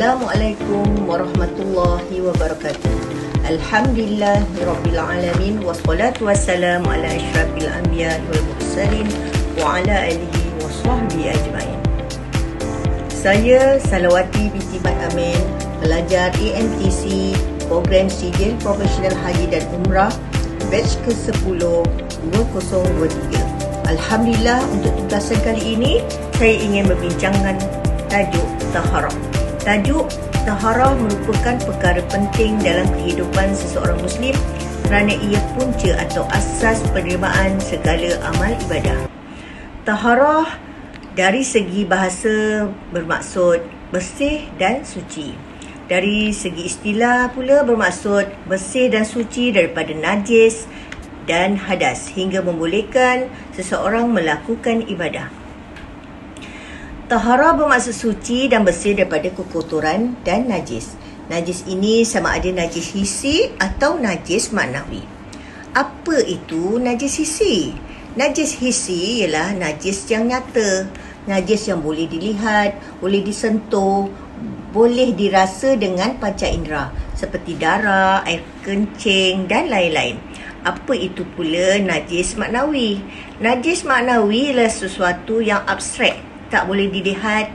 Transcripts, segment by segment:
Assalamualaikum warahmatullahi wabarakatuh. Alhamdulillahirabbil alamin wassalatu wassalamu ala asyrafil anbiya wal mursalin wa ala alihi washabbihi ajmain. Saya Salawati binti Mat Amin, pelajar AMTC Program Sijil Profesional Haji dan Umrah batch ke-10 2023. Alhamdulillah, untuk tutasan kali ini saya ingin membincangkan tajuk taharah. Tajuk taharah merupakan perkara penting dalam kehidupan seseorang Muslim kerana ia punca atau asas penerimaan segala amal ibadah. Taharah dari segi bahasa bermaksud bersih dan suci. Dari segi istilah pula bermaksud bersih dan suci daripada najis dan hadas hingga membolehkan seseorang melakukan ibadah. Taharah bermaksud suci dan bersih daripada kekotoran dan najis. Najis ini sama ada najis hissi atau najis maknawi. Apa itu najis hissi? Najis hissi ialah najis yang nyata, najis yang boleh dilihat, boleh disentuh, boleh dirasa dengan panca indera seperti darah, air kencing dan lain-lain. Apa itu pula najis maknawi? Najis maknawi ialah sesuatu yang abstrak, tak boleh dilihat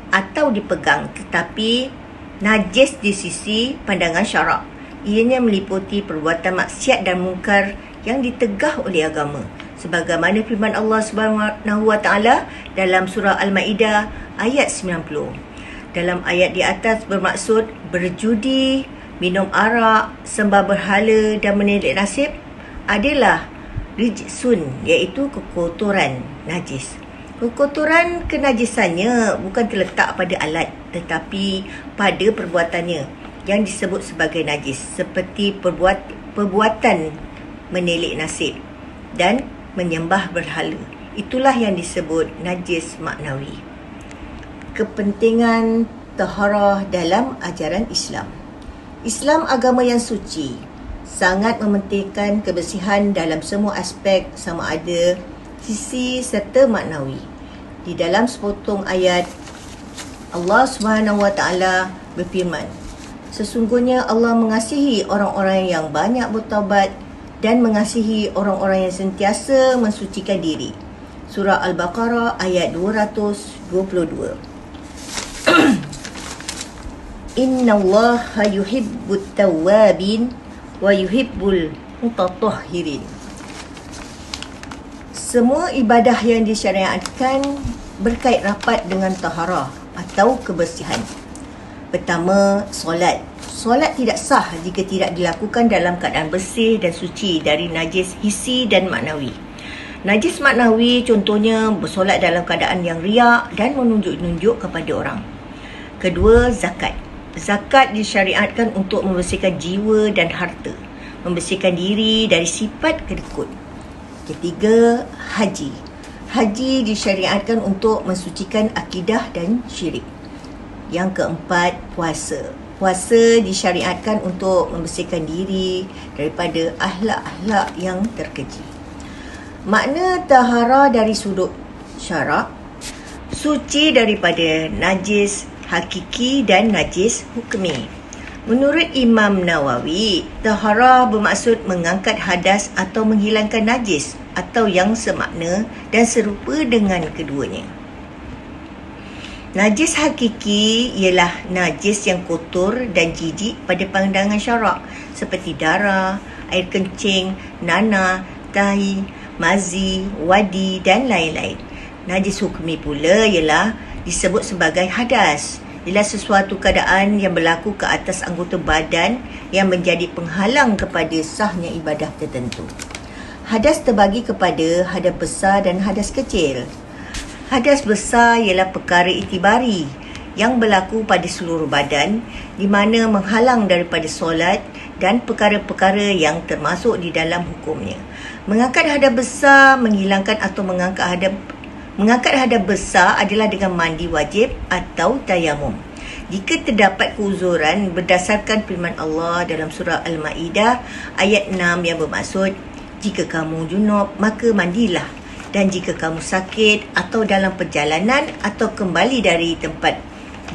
atau dipegang, tetapi najis di sisi pandangan syarak. Ianya meliputi perbuatan maksiat dan mungkar yang ditegah oleh agama. Sebagaimana firman Allah Subhanahu Wa Taala dalam surah Al-Maidah ayat 90. Dalam ayat di atas bermaksud berjudi, minum arak, sembah berhala dan menilik nasib adalah rijsun, iaitu kekotoran, najis. Kekotoran kenajisannya bukan terletak pada alat tetapi pada perbuatannya yang disebut sebagai najis, seperti perbuatan menilik nasib dan menyembah berhala. Itulah yang disebut najis maknawi. Kepentingan taharah dalam ajaran Islam. Islam agama yang suci, sangat mementingkan kebersihan dalam semua aspek sama ada sisi serta maknawi. Di dalam sepotong ayat, Allah Subhanahu Wa Taala berfirman, sesungguhnya Allah mengasihi orang-orang yang banyak bertaubat dan mengasihi orang-orang yang sentiasa mensucikan diri. Surah Al-Baqarah ayat 222. Innallaha yuhibbut tawwabin wa yuhibbul mutatahhirin. Semua ibadah yang disyariatkan berkait rapat dengan taharah atau kebersihan. Pertama, solat. Solat tidak sah jika tidak dilakukan dalam keadaan bersih dan suci dari najis hissi dan maknawi. Najis maknawi contohnya bersolat dalam keadaan yang riak dan menunjuk-nunjuk kepada orang. Kedua, zakat. Zakat disyariatkan untuk membersihkan jiwa dan harta, membersihkan diri dari sifat kedekut. Ketiga, haji. Haji disyariatkan untuk mensucikan akidah dan syirik. Yang keempat, puasa. Puasa disyariatkan untuk membersihkan diri daripada akhlak-akhlak yang terkeji. Makna taharah dari sudut syarak, suci daripada najis hakiki dan najis hukmi. Menurut Imam Nawawi, taharah bermaksud mengangkat hadas atau menghilangkan najis atau yang semakna dan serupa dengan keduanya. Najis hakiki ialah najis yang kotor dan jijik pada pandangan syarak seperti darah, air kencing, nanah, tahi, mazi, wadi dan lain-lain. Najis hukmi pula ialah disebut sebagai hadas. Ialah sesuatu keadaan yang berlaku ke atas anggota badan yang menjadi penghalang kepada sahnya ibadah tertentu. Hadas terbagi kepada hadas besar dan hadas kecil. Hadas besar ialah perkara itibari yang berlaku pada seluruh badan di mana menghalang daripada solat dan perkara-perkara yang termasuk di dalam hukumnya. Mengangkat hadas besar, menghilangkan atau Mengangkat hadas besar adalah dengan mandi wajib atau tayamum. Jika terdapat keuzuran berdasarkan firman Allah dalam surah Al-Maidah ayat 6 yang bermaksud, jika kamu junub maka mandilah, dan jika kamu sakit atau dalam perjalanan atau kembali dari tempat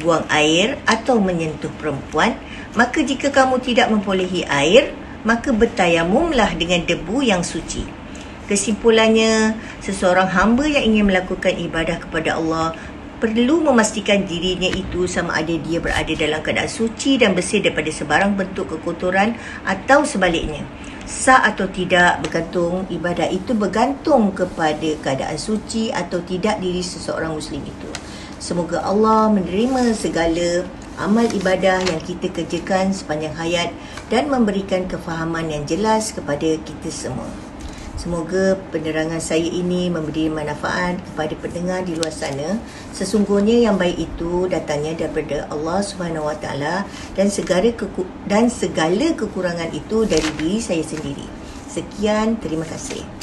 buang air atau menyentuh perempuan, maka jika kamu tidak memperolehi air, maka bertayamumlah dengan debu yang suci. Kesimpulannya, seseorang hamba yang ingin melakukan ibadah kepada Allah perlu memastikan dirinya itu sama ada dia berada dalam keadaan suci dan bersih daripada sebarang bentuk kekotoran atau sebaliknya. Sah atau tidak ibadah itu bergantung kepada keadaan suci atau tidak diri seseorang Muslim itu. Semoga Allah menerima segala amal ibadah yang kita kerjakan sepanjang hayat dan memberikan kefahaman yang jelas kepada kita semua. Semoga penerangan saya ini memberi manfaat kepada pendengar di luar sana. Sesungguhnya yang baik itu datangnya daripada Allah Subhanahu Wa Taala dan segala kekurangan itu dari diri saya sendiri. Sekian, terima kasih.